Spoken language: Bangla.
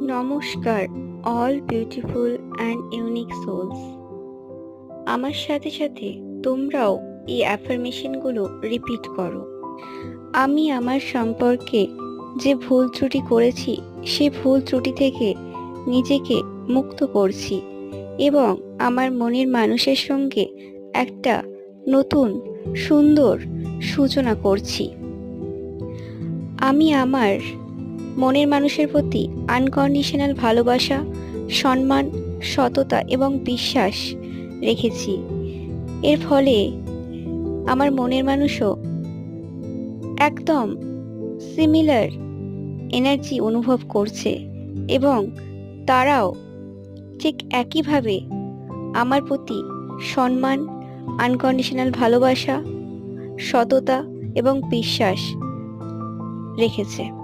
নমস্কার all beautiful and unique souls. আমার সাথে সাথে তোমরাও এই অ্যাফার্মেশনগুলো রিপিট করো। আমি আমার সম্পর্কে যে ভুল ত্রুটি করেছি সে ভুল ত্রুটি থেকে নিজেকে মুক্ত করছি এবং আমার মনের মানুষের সঙ্গে একটা নতুন সুন্দর সূচনা করছি। আমি আমার মনের মানুষের প্রতি আনকন্ডিশনাল ভালোবাসা, সম্মান, সততা এবং বিশ্বাস রেখেছি। এর ফলে আমার মনের মানুষও একদম সিমিলার এনার্জি অনুভব করছে এবং তারাও ঠিক একইভাবে আমার প্রতি সম্মান, আনকন্ডিশনাল ভালোবাসা, সততা এবং বিশ্বাস রেখেছে।